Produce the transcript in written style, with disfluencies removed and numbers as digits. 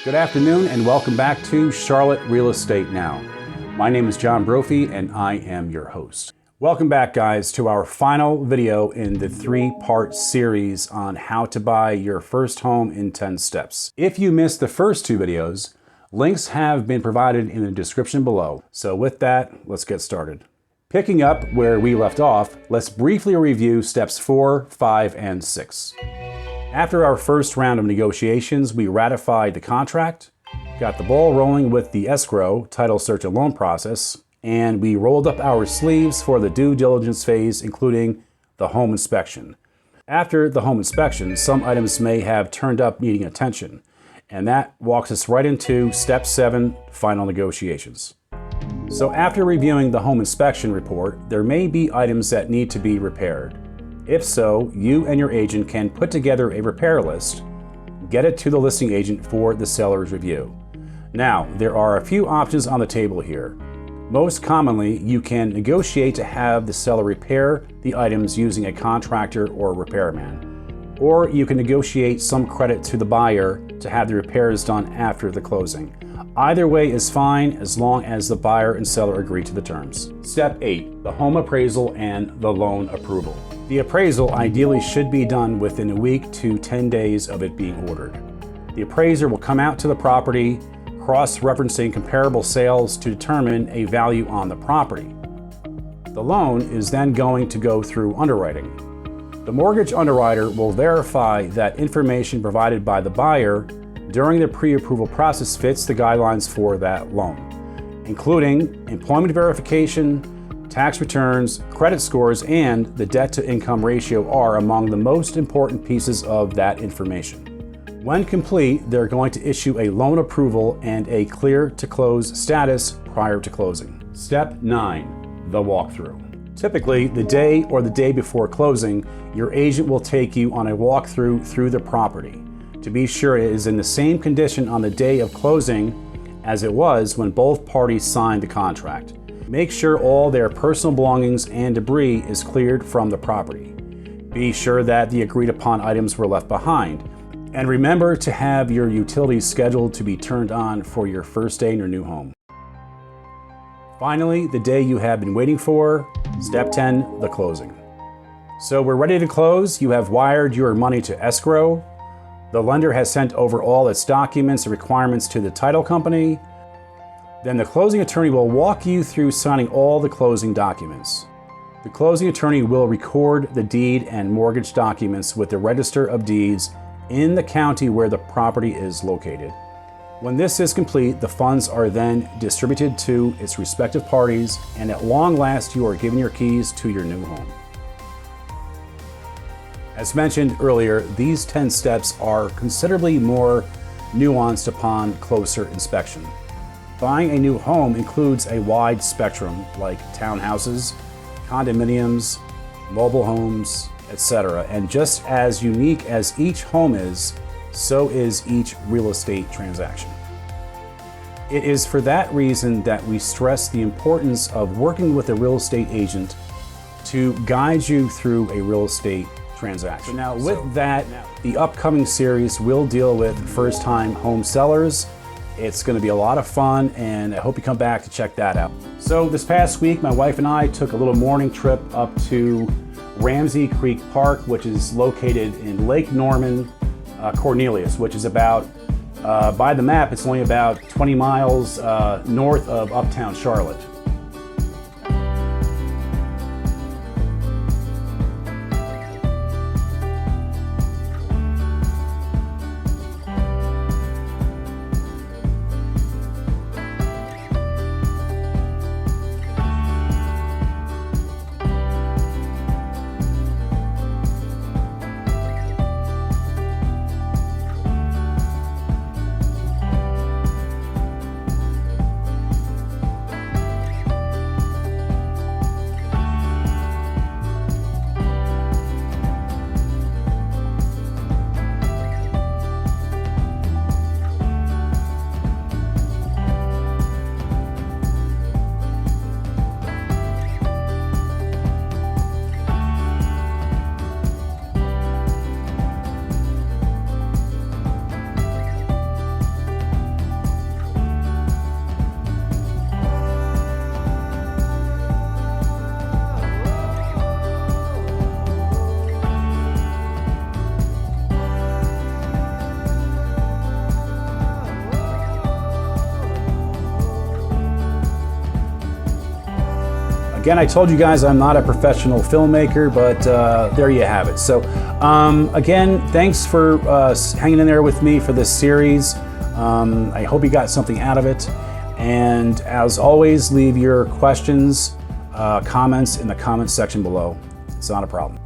Good afternoon and welcome back to Charlotte Real Estate Now. My name is John Brophy and I am your host. Welcome back, guys, to our final video in the 3-part series on how to buy your first home in 10 steps. If you missed the first 2 videos, links have been provided in the description below. So with that, let's get started. Picking up where we left off, let's briefly review steps 4, 5, and 6. After our first round of negotiations, we ratified the contract, got the ball rolling with the escrow, title search and loan process, and we rolled up our sleeves for the due diligence phase, including the home inspection. After the home inspection, some items may have turned up needing attention, and that walks us right into step 7, final negotiations. So after reviewing the home inspection report, there may be items that need to be repaired. If so, you and your agent can put together a repair list, get it to the listing agent for the seller's review. Now, there are a few options on the table here. Most commonly, you can negotiate to have the seller repair the items using a contractor or repairman. Or you can negotiate some credit to the buyer to have the repairs done after the closing. Either way is fine as long as the buyer and seller agree to the terms. Step 8, the home appraisal and the loan approval. The appraisal ideally should be done within a week to 10 days of it being ordered. The appraiser will come out to the property, cross-referencing comparable sales to determine a value on the property. The loan is then going to go through underwriting. The mortgage underwriter will verify that information provided by the buyer during the pre-approval process fits the guidelines for that loan, including employment verification, tax returns, credit scores, and the debt-to-income ratio are among the most important pieces of that information. When complete, they're going to issue a loan approval and a clear-to-close status prior to closing. Step 9, the walkthrough. Typically, the day or the day before closing, your agent will take you on a walkthrough through the property to be sure it is in the same condition on the day of closing as it was when both parties signed the contract. Make sure all their personal belongings and debris is cleared from the property. Be sure that the agreed upon items were left behind. And remember to have your utilities scheduled to be turned on for your first day in your new home. Finally, the day you have been waiting for, step 10, the closing. So we're ready to close. You have wired your money to escrow. The lender has sent over all its documents and requirements to the title company. Then the closing attorney will walk you through signing all the closing documents. The closing attorney will record the deed and mortgage documents with the Register of Deeds in the county where the property is located. When this is complete, the funds are then distributed to its respective parties, and at long last you are given your keys to your new home. As mentioned earlier, these 10 steps are considerably more nuanced upon closer inspection. Buying a new home includes a wide spectrum like townhouses, condominiums, mobile homes, etc. And just as unique as each home is, so is each real estate transaction. It is for that reason that we stress the importance of working with a real estate agent to guide you through a real estate transaction. Now with that, the upcoming series will deal with first-time home sellers. It's going to be a lot of fun, and I hope you come back to check that out. So this past week, my wife and I took a little morning trip up to Ramsey Creek Park, which is located in Lake Norman, Cornelius, which is about, by the map, it's only about 20 miles north of uptown Charlotte. Again, I told you guys I'm not a professional filmmaker, but there you have it. So again, thanks for hanging in there with me for this series. I hope you got something out of it. And as always, leave your questions, comments in the comments section below. It's not a problem.